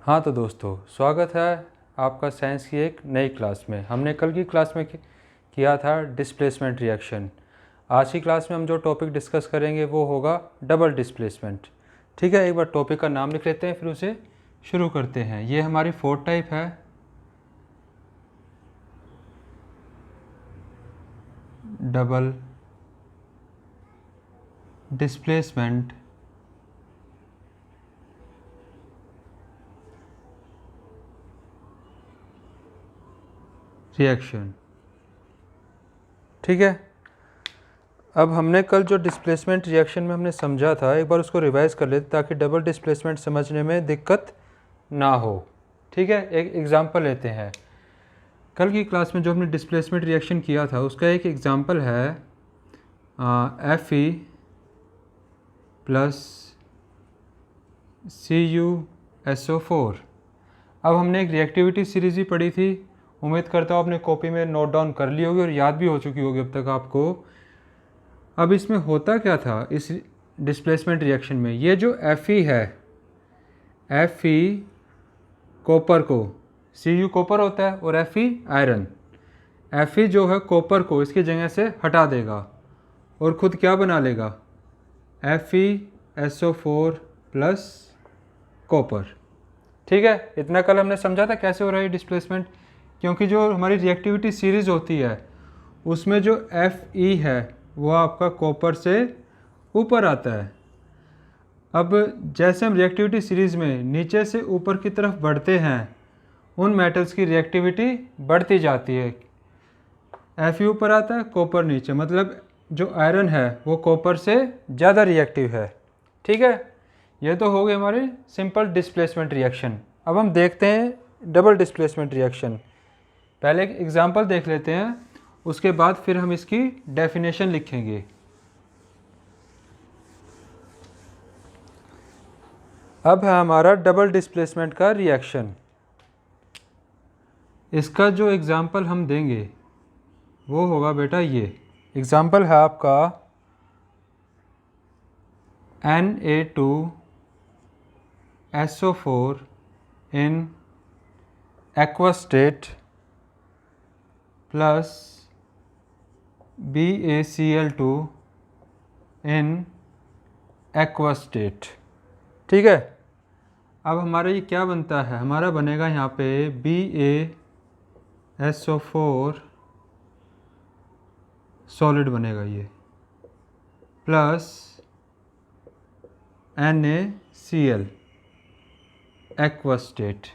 हाँ तो दोस्तों, स्वागत है आपका साइंस की एक नई क्लास में। हमने कल की क्लास में किया था डिस्प्लेसमेंट रिएक्शन। आज की क्लास में हम जो टॉपिक डिस्कस करेंगे वो होगा डबल डिस्प्लेसमेंट। ठीक है, एक बार टॉपिक का नाम लिख लेते हैं फिर उसे शुरू करते हैं। ये हमारी फोर्थ टाइप है, डबल डिस्प्लेसमेंट रिएक्शन। ठीक है, अब हमने कल जो डिस्प्लेसमेंट रिएक्शन में हमने समझा था, एक बार उसको रिवाइज कर लेते ताकि डबल डिस्प्लेसमेंट समझने में दिक्कत ना हो। ठीक है, एक एग्जांपल लेते हैं। कल की क्लास में जो हमने डिस्प्लेसमेंट रिएक्शन किया था उसका एक एग्जांपल है Fe प्लस CuSO4। अब हमने एक रिएक्टिविटी सीरीज़ ही पढ़ी थी, उम्मीद करता हूँ आपने कॉपी में नोट डाउन कर ली होगी और याद भी हो चुकी होगी अब तक आपको। अब इसमें होता क्या था इस डिस्प्लेसमेंट रिएक्शन में, ये जो Fe है, Fe कॉपर को, Cu कॉपर होता है और Fe आयरन, Fe जो है कॉपर को इसकी जगह से हटा देगा और ख़ुद क्या बना लेगा, FeSO4 प्लस कॉपर। ठीक है, इतना कल हमने समझा था कैसे हो रहा है डिस्प्लेसमेंट, क्योंकि जो हमारी रिएक्टिविटी सीरीज़ होती है उसमें जो Fe है वो आपका कॉपर से ऊपर आता है। अब जैसे हम रिएक्टिविटी सीरीज़ में नीचे से ऊपर की तरफ बढ़ते हैं, उन मेटल्स की रिएक्टिविटी बढ़ती जाती है। Fe ऊपर आता है, कॉपर नीचे, मतलब जो आयरन है वो कॉपर से ज़्यादा रिएक्टिव है। ठीक है, ये तो हो गए हमारे सिंपल डिस्प्लेसमेंट रिएक्शन। अब हम देखते हैं डबल डिस्प्लेसमेंट रिएक्शन। पहले एक एग्जांपल देख लेते हैं, उसके बाद फिर हम इसकी डेफिनेशन लिखेंगे। अब है हमारा डबल डिस्प्लेसमेंट का रिएक्शन। इसका जो एग्जांपल हम देंगे वो होगा बेटा, ये एग्जांपल है आपका Na2SO4 इन aqueous state प्लस BaCl2 इन aqueous state। ठीक है, अब हमारा ये क्या बनता है, हमारा बनेगा यहाँ पे BaSO4 सॉलिड बनेगा ये, प्लस NaCl aqueous state।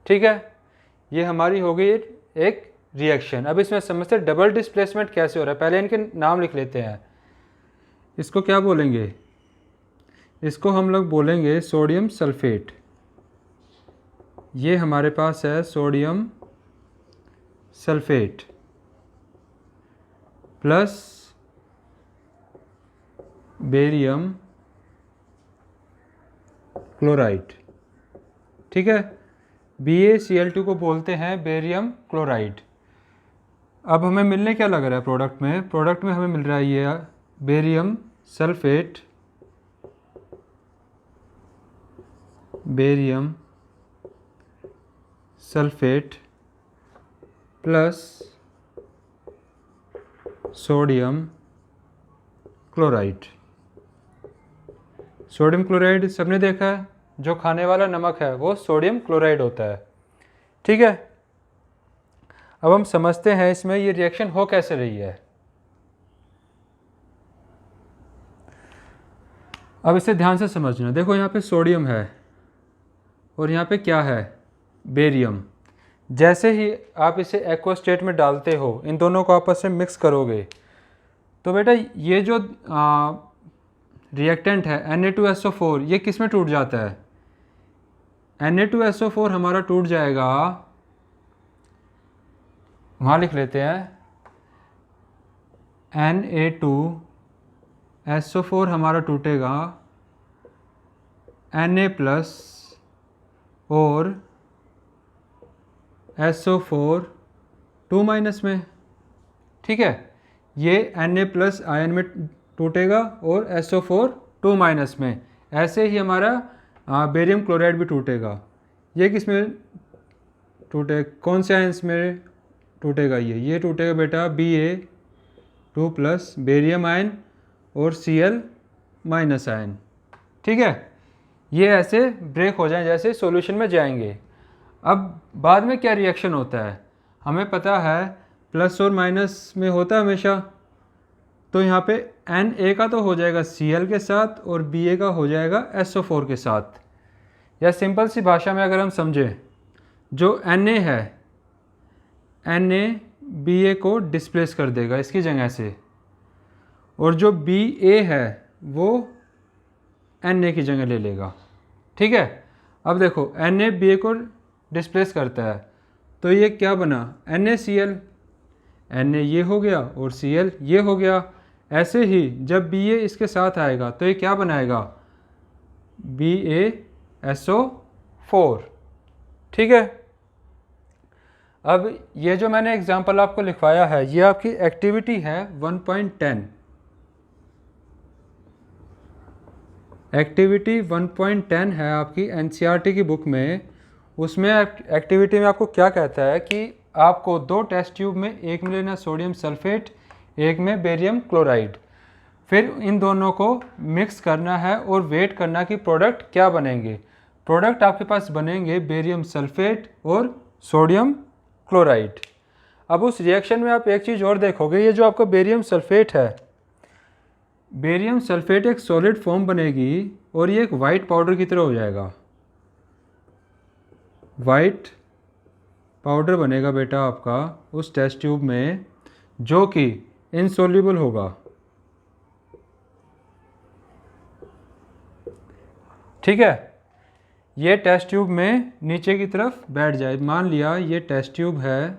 ठीक है, ये हमारी हो गई एक रिएक्शन। अब इसमें समझते हैं डबल डिस्प्लेसमेंट कैसे हो रहा है। पहले इनके नाम लिख लेते हैं। इसको क्या बोलेंगे, इसको हम लोग बोलेंगे सोडियम सल्फेट। ये हमारे पास है sodium sulphate plus barium chloride. ठीक है, BaCl2 को बोलते हैं बेरियम क्लोराइड। अब हमें मिलने क्या लग रहा है प्रोडक्ट में, प्रोडक्ट में हमें मिल रहा है ये barium sulphate, barium sulphate plus sodium chloride. Sodium chloride सबने देखा है, जो खाने वाला नमक है वो सोडियम क्लोराइड होता है। ठीक है, अब हम समझते हैं इसमें ये रिएक्शन हो कैसे रही है। अब इसे ध्यान से समझना। देखो यहाँ पे सोडियम है और यहाँ पे क्या है, बेरियम। जैसे ही आप इसे एक्वस स्टेट में डालते हो, इन दोनों को आपस में मिक्स करोगे, तो बेटा ये जो रिएक्टेंट है Na2SO4 ये किस में टूट जाता है, Na2SO4 हमारा टूट जाएगा, वहाँ लिख लेते हैं Na2SO4 हमारा टूटेगा Na प्लस और SO4 2 माइनस में। ठीक है, ये Na प्लस आयन में टूटेगा और SO4 2 माइनस में। ऐसे ही हमारा बेरियम क्लोराइड भी टूटेगा। ये किस में टूटे, कौन से आयंस में टूटेगा? ये टूटेगा बेटा Ba2 प्लस बेरियम आयन और Cl माइनस आयन। ठीक है, ये ऐसे ब्रेक हो जाएं जैसे सॉल्यूशन में जाएंगे। अब बाद में क्या रिएक्शन होता है हमें पता है, प्लस और माइनस में होता है हमेशा। तो यहाँ पे Na का तो हो जाएगा Cl के साथ और Ba का हो जाएगा SO4 के साथ। या सिंपल सी भाषा में अगर हम समझें, जो Na है, Na Ba को डिस्प्लेस कर देगा इसकी जगह से, और जो Ba है वो Na की जगह ले लेगा। ठीक है, अब देखो Na Ba को डिस्प्लेस करता है तो ये क्या बना, NaCl, Na ये हो गया और Cl ये हो गया। ऐसे ही जब Ba इसके साथ आएगा तो ये क्या बनाएगा, BaSO4। ठीक है, अब ये जो मैंने एग्जांपल आपको लिखवाया है ये आपकी एक्टिविटी है 1.10। एक्टिविटी 1.10 है आपकी NCERT की बुक में। उसमें एक्टिविटी में आपको क्या कहता है कि आपको 2 टेस्ट ट्यूब में एक में लेना सोडियम सल्फेट, एक में बेरियम क्लोराइड, फिर इन दोनों को मिक्स करना है और वेट करना कि प्रोडक्ट क्या बनेंगे। प्रोडक्ट आपके पास बनेंगे बेरियम सल्फेट और सोडियम क्लोराइड। अब उस रिएक्शन में आप एक चीज़ और देखोगे, ये जो आपका बेरियम सल्फेट है, बेरियम सल्फेट एक सॉलिड फॉर्म बनेगी और ये एक वाइट पाउडर की तरह हो जाएगा। वाइट पाउडर बनेगा बेटा आपका उस टेस्ट ट्यूब में, जो कि इनसॉल्युबल होगा। ठीक है, ये टेस्ट ट्यूब में नीचे की तरफ बैठ जाए। मान लिया ये टेस्ट ट्यूब है,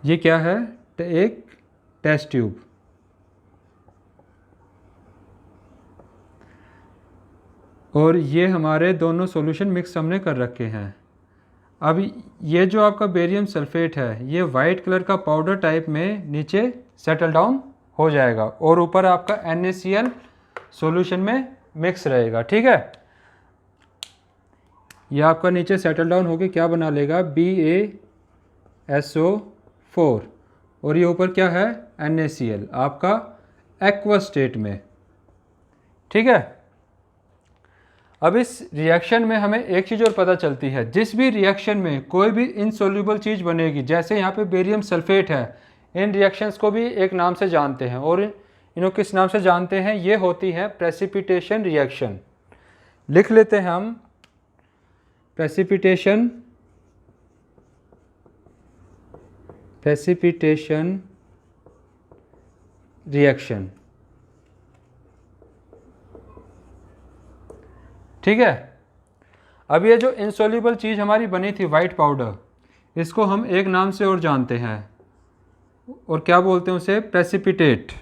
ये क्या है, एक टेस्ट ट्यूब। और ये हमारे दोनों सॉल्यूशन मिक्स हमने कर रखे हैं। अब ये जो आपका बेरियम सल्फेट है ये वाइट कलर का पाउडर टाइप में नीचे सेटल डाउन हो जाएगा और ऊपर आपका NaCl सॉल्यूशन में मिक्स रहेगा। ठीक है, यह आपका नीचे सेटल डाउन होके क्या बना लेगा, BaSO4, और ये ऊपर क्या है, NaCl आपका एक्वा स्टेट में। ठीक है, अब इस रिएक्शन में हमें एक चीज़ और पता चलती है, जिस भी रिएक्शन में कोई भी इनसॉल्युबल चीज़ बनेगी, जैसे यहाँ पे बेरियम सल्फेट है, इन रिएक्शंस को भी एक नाम से जानते हैं। और इनको किस नाम से जानते हैं, ये होती है प्रेसिपिटेशन रिएक्शन। लिख लेते हैं हम, प्रेसिपिटेशन रिएक्शन। ठीक है, अब ये जो इनसॉल्युबल चीज़ हमारी बनी थी वाइट पाउडर, इसको हम एक नाम से और जानते हैं, और क्या बोलते हैं उसे, प्रेसिपिटेट।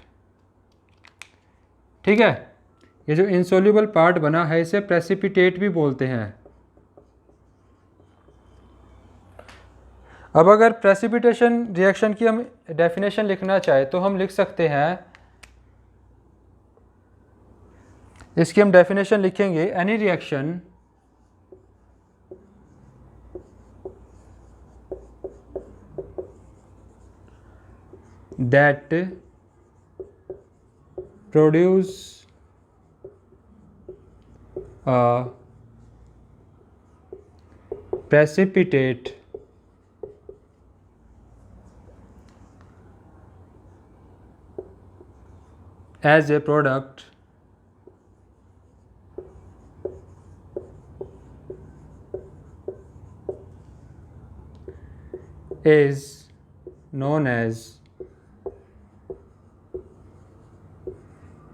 ठीक है, ये जो इनसॉल्युबल पार्ट बना है इसे प्रेसिपिटेट भी बोलते हैं। अब अगर प्रेसिपिटेशन रिएक्शन की हम डेफिनेशन लिखना चाहे तो हम लिख सकते हैं, इसकी हम डेफिनेशन लिखेंगे, any reaction that produce a precipitate as a product is known as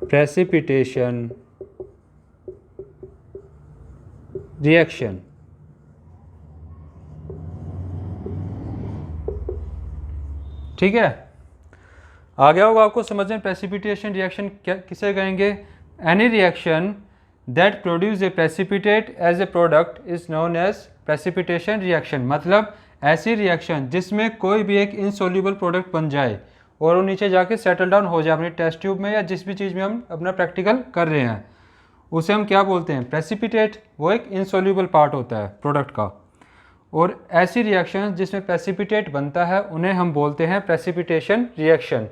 precipitation reaction. ठीक है, आ गया होगा आपको समझ में प्रेसिपिटेशन रिएक्शन क्या किसे कहेंगे। Any reaction that produce a precipitate as a product is known as precipitation reaction. मतलब ऐसी रिएक्शन जिसमें कोई भी एक इनसॉल्युबल प्रोडक्ट बन जाए और वो नीचे जाके सेटल डाउन हो जाए अपनी टेस्ट ट्यूब में या जिस भी चीज़ में हम अपना प्रैक्टिकल कर रहे हैं, उसे हम क्या बोलते हैं, प्रेसिपिटेट। वो एक इनसोल्यूबल पार्ट होता है प्रोडक्ट का। और ऐसी रिएक्शन जिसमें प्रेसिपिटेट बनता है उन्हें हम बोलते हैं प्रेसिपिटेशन रिएक्शन।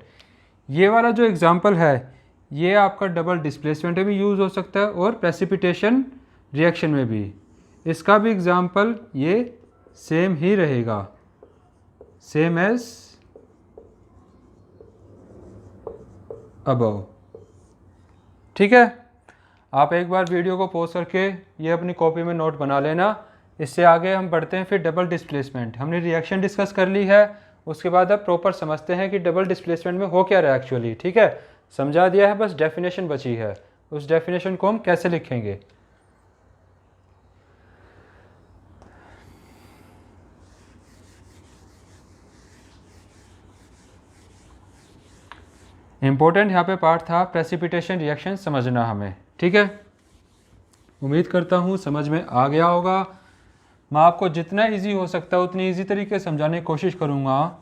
ये वाला जो एग्जांपल है ये आपका डबल डिस्प्लेसमेंट में भी यूज़ हो सकता है और प्रेसिपिटेशन रिएक्शन में भी। इसका भी एग्जांपल ये सेम ही रहेगा, सेम एज अबव। ठीक है, आप एक बार वीडियो को पॉज करके ये अपनी कॉपी में नोट बना लेना। इससे आगे हम बढ़ते हैं फिर डबल डिस्प्लेसमेंट। हमने रिएक्शन डिस्कस कर ली है, उसके बाद अब प्रॉपर समझते हैं कि डबल डिस्प्लेसमेंट में हो क्या रहा है एक्चुअली। ठीक है, समझा दिया है, बस डेफिनेशन बची है। उस डेफिनेशन को हम कैसे लिखेंगे। इम्पोर्टेंट यहाँ पे पार्ट था प्रेसिपिटेशन रिएक्शन समझना हमें। ठीक है, उम्मीद करता हूँ समझ में आ गया होगा। मैं आपको जितना इजी हो सकता है उतनी इजी तरीके से समझाने की कोशिश करूँगा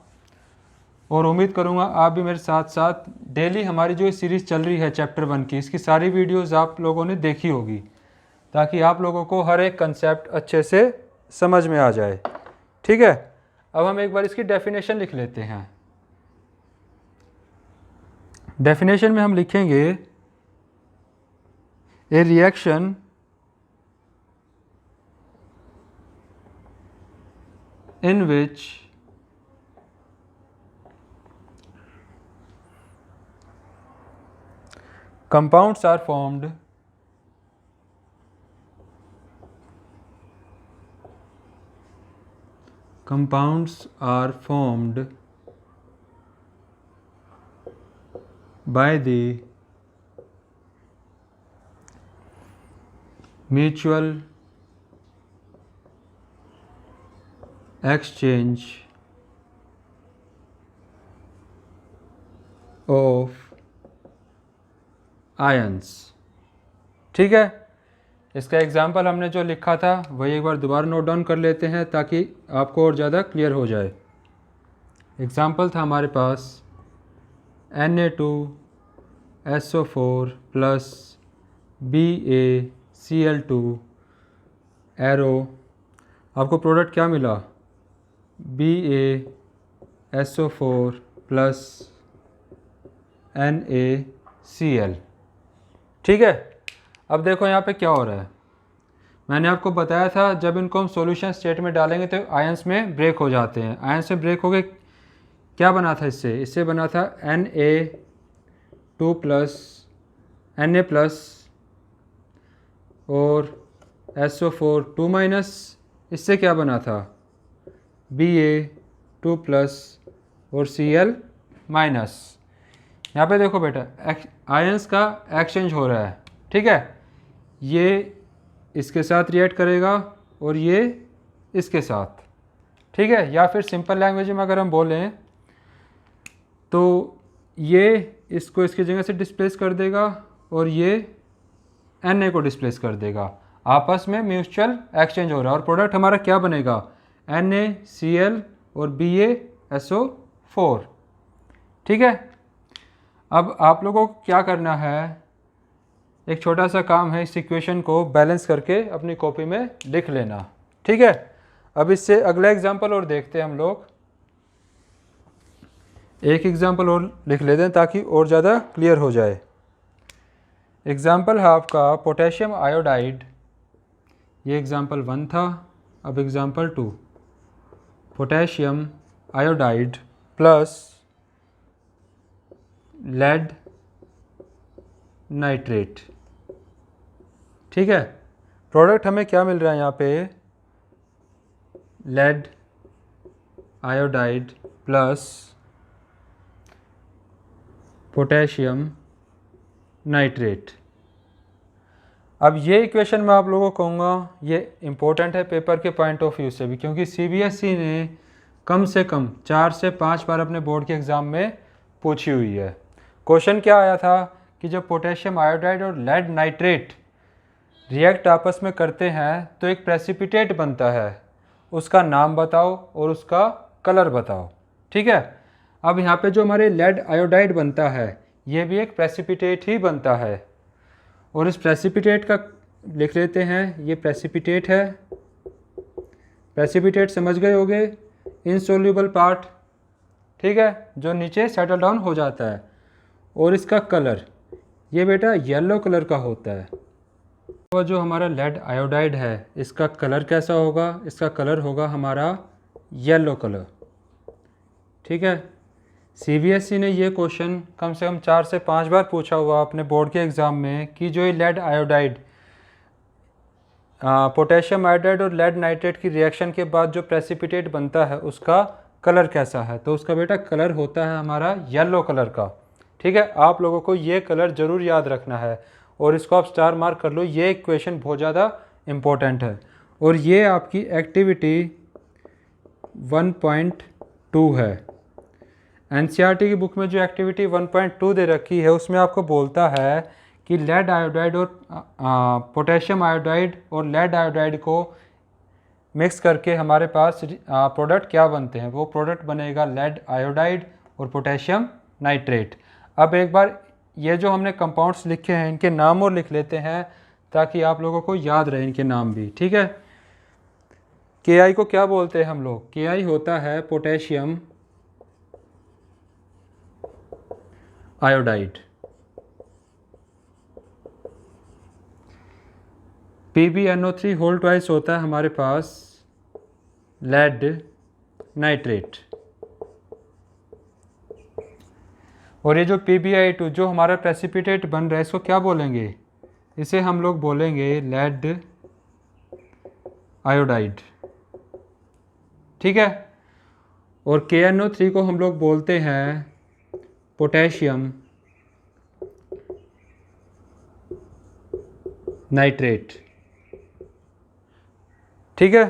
और उम्मीद करूँगा आप भी मेरे साथ साथ डेली हमारी जो सीरीज़ चल रही है चैप्टर 1 की, इसकी सारी वीडियोस आप लोगों ने देखी होगी, ताकि आप लोगों को हर एक कंसेप्ट अच्छे से समझ में आ जाए। ठीक है, अब हम एक बार इसकी डेफिनेशन लिख लेते हैं। डेफिनेशन में हम लिखेंगे ए reaction in which compounds are formed by the mutual exchange of ions। ठीक है, इसका एग्जाम्पल हमने जो लिखा था वही एक बार दोबारा नोट डाउन कर लेते हैं ताकि आपको और ज़्यादा क्लियर हो जाए। एग्जाम्पल था हमारे पास Na2SO4 प्लस BaCl2 एरो। आपको प्रोडक्ट क्या मिला, BaSO4 प्लस NaCl। ठीक है, अब देखो यहाँ पे क्या हो रहा है। मैंने आपको बताया था जब इनको हम सॉल्यूशन स्टेट में डालेंगे तो आयंस में ब्रेक हो जाते हैं। आयंस में ब्रेक हो गए, क्या बना था इससे बना था Na2 प्लस Na प्लस और SO4 2 माइनस। इससे क्या बना था Ba2 प्लस और Cl माइनस। यहाँ पे देखो बेटा आयंस का एक्सचेंज हो रहा है। ठीक है, ये इसके साथ रिएक्ट करेगा और ये इसके साथ। ठीक है, या फिर सिंपल लैंग्वेज में अगर हम बोलें तो ये इसको इसकी जगह से डिस्प्लेस कर देगा और ये Na को डिस्प्लेस कर देगा। आपस में म्यूचुअल एक्सचेंज हो रहा है और प्रोडक्ट हमारा क्या बनेगा, NaCl और BaSO4। ठीक है, अब आप लोगों को क्या करना है, एक छोटा सा काम है, इस इक्वेशन को बैलेंस करके अपनी कॉपी में लिख लेना। ठीक है, अब इससे अगला एग्जांपल और देखते हैं हम लोग। एक एग्जांपल और लिख लेते हैं ताकि और ज़्यादा क्लियर हो जाए। एग्जांपल है आपका पोटेशियम आयोडाइड। ये एग्जांपल 1 था, अब example 2 potassium iodide plus lead nitrate. ठीक है, प्रोडक्ट हमें क्या मिल रहा है यहाँ पे, lead iodide plus potassium nitrate. अब ये इक्वेशन मैं आप लोगों को कहूँगा ये इम्पोर्टेंट है पेपर के पॉइंट ऑफ व्यू से भी, क्योंकि CBSE ने कम से कम 4 से 5 बार अपने बोर्ड के एग्ज़ाम में पूछी हुई है। क्वेश्चन क्या आया था कि जब पोटेशियम आयोडाइड और लेड नाइट्रेट रिएक्ट आपस में करते हैं तो एक प्रेसिपिटेट बनता है, उसका नाम बताओ और उसका कलर बताओ। ठीक है, अब यहाँ पे जो हमारे लेड आयोडाइड बनता है ये भी एक प्रेसिपिटेट ही बनता है और इस प्रेसिपिटेट का लिख लेते हैं, ये प्रेसिपिटेट है। प्रेसिपिटेट समझ गए होंगे, इनसोल्यूबल पार्ट, ठीक है, जो नीचे सेटल डाउन हो जाता है। और इसका कलर ये बेटा येलो कलर का होता है। वो जो हमारा लेड आयोडाइड है इसका कलर कैसा होगा? इसका कलर होगा हमारा येलो कलर, ठीक है। सीबीएसई ने ये क्वेश्चन कम से कम 4 से 5 बार पूछा हुआ अपने बोर्ड के एग्ज़ाम में कि जो ये लेड आयोडाइड, पोटेशियम आयोडाइड और लेड नाइट्रेट की रिएक्शन के बाद जो प्रेसिपिटेट बनता है उसका कलर कैसा है? तो उसका बेटा कलर होता है हमारा येलो कलर का, ठीक है। आप लोगों को ये कलर ज़रूर याद रखना है और इसको आप स्टार मार्क कर लो, ये क्वेश्चन बहुत ज़्यादा इम्पोर्टेंट है। और ये आपकी एक्टिविटी 1.2 है। एनसीईआरटी की बुक में जो एक्टिविटी 1.2 दे रखी है उसमें आपको बोलता है कि लेड आयोडाइड और पोटेशियम आयोडाइड और लेड आयोडाइड को मिक्स करके हमारे पास प्रोडक्ट क्या बनते हैं? वो प्रोडक्ट बनेगा लेड आयोडाइड और पोटेशियम नाइट्रेट। अब एक बार ये जो हमने कंपाउंड्स लिखे हैं इनके नाम और लिख लेते हैं ताकि आप लोगों को याद रहे इनके नाम भी, ठीक है। KI को क्या बोलते हैं हम लोग? KI होता है potassium iodide. PbNO3 whole twice होता है हमारे पास लेड नाइट्रेट। और ये जो PbI2 जो हमारा प्रेसिपिटेट बन रहा है इसको क्या बोलेंगे? इसे हम लोग बोलेंगे लेड आयोडाइड, ठीक है। और KNO3 को हम लोग बोलते हैं पोटेशियम नाइट्रेट, ठीक है।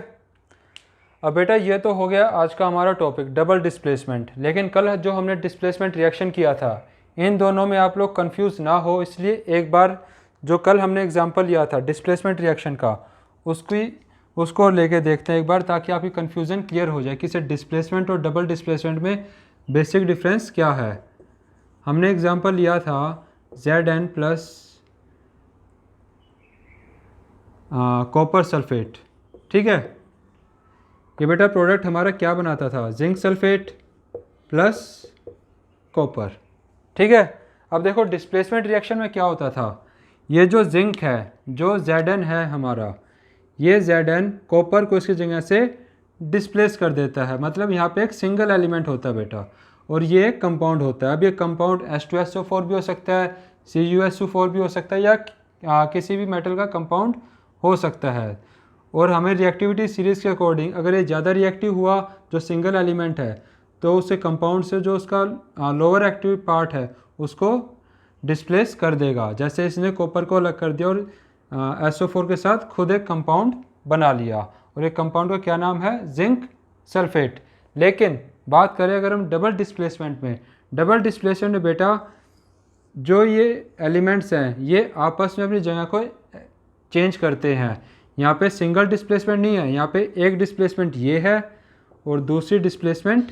अब बेटा ये तो हो गया आज का हमारा टॉपिक डबल डिस्प्लेसमेंट। लेकिन कल जो हमने डिस्प्लेसमेंट रिएक्शन किया था इन दोनों में आप लोग कंफ्यूज ना हो, इसलिए एक बार जो कल हमने एग्जांपल लिया था डिस्प्लेसमेंट रिएक्शन का उसको लेके देखते हैं एक बार, ताकि आपकी कन्फ्यूज़न क्लियर हो जाए कि इसे डिस्प्लेसमेंट और डबल डिस्प्लेसमेंट में बेसिक डिफरेंस क्या है। हमने एग्जांपल लिया था Zn प्लस कॉपर सल्फेट, ठीक है। ये बेटा प्रोडक्ट हमारा क्या बनाता था? जिंक सल्फेट प्लस कॉपर, ठीक है। अब देखो डिस्प्लेसमेंट रिएक्शन में क्या होता था, ये जो जिंक है, जो Zn है हमारा, ये Zn कॉपर को इसकी जगह से डिस्प्लेस कर देता है। मतलब यहाँ पे एक सिंगल एलिमेंट होता है बेटा और ये एक कंपाउंड होता है। अब ये कंपाउंड H2SO4 भी हो सकता है, CuSO4 भी हो सकता है या किसी भी मेटल का कंपाउंड हो सकता है। और हमें रिएक्टिविटी सीरीज़ के अकॉर्डिंग अगर ये ज़्यादा रिएक्टिव हुआ जो सिंगल एलिमेंट है तो उससे कंपाउंड से जो उसका लोअर एक्टिव पार्ट है उसको डिस्प्लेस कर देगा। जैसे इसने कॉपर को अलग कर दिया और SO4 के साथ खुद एक कंपाउंड बना लिया और एक कंपाउंड का क्या नाम है? Zinc sulphate. लेकिन बात करें अगर हम डबल डिस्प्लेसमेंट में, डबल डिस्प्लेसमेंट में बेटा जो ये एलिमेंट्स हैं ये आपस में अपनी जगह को चेंज करते हैं। यहाँ पे सिंगल डिस्प्लेसमेंट नहीं है, यहाँ पे एक डिस्प्लेसमेंट ये है और दूसरी डिस्प्लेसमेंट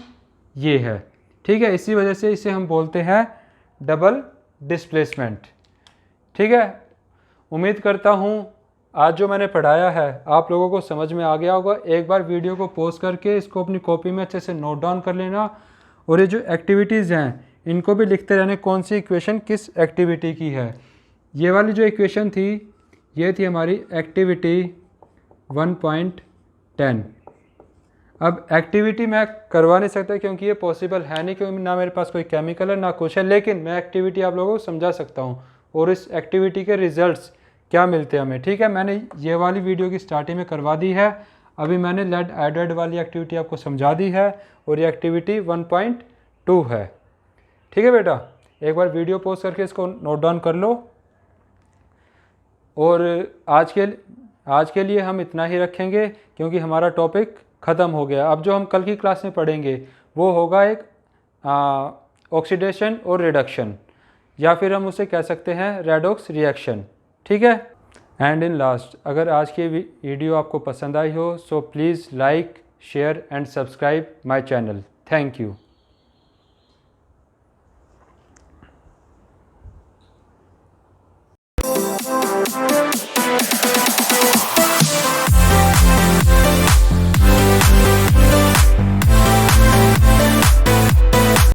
ये है, ठीक है। इसी वजह से इसे हम बोलते हैं डबल डिस्प्लेसमेंट, ठीक है। उम्मीद करता हूँ आज जो मैंने पढ़ाया है आप लोगों को समझ में आ गया होगा। एक बार वीडियो को पॉज करके इसको अपनी कॉपी में अच्छे से नोट डाउन कर लेना और ये जो एक्टिविटीज़ हैं इनको भी लिखते रहने कौन सी इक्वेशन किस एक्टिविटी की है। ये वाली जो इक्वेशन थी ये थी हमारी एक्टिविटी 1.10। अब एक्टिविटी मैं करवा नहीं सकता क्योंकि ये पॉसिबल है नहीं, क्योंकि ना मेरे पास कोई केमिकल है ना कुछ है, लेकिन मैं एक्टिविटी आप लोगों को समझा सकता हूँ और इस एक्टिविटी के रिजल्ट्स क्या मिलते हैं हमें, ठीक है। मैंने ये वाली वीडियो की स्टार्टिंग में करवा दी है, अभी मैंने लेड आयोडाइड वाली एक्टिविटी आपको समझा दी है और ये एक्टिविटी 1.2 है, ठीक है बेटा। एक बार वीडियो पॉज करके इसको नोट डाउन कर लो। और आज के लिए हम इतना ही रखेंगे क्योंकि हमारा टॉपिक ख़त्म हो गया। अब जो हम कल की क्लास में पढ़ेंगे वो होगा एक ऑक्सीडेशन और रिडक्शन, या फिर हम उसे कह सकते हैं रेडॉक्स रिएक्शन, ठीक है। एंड इन लास्ट, अगर आज की वीडियो आपको पसंद आई हो so please like share and subscribe my channel. Thank you.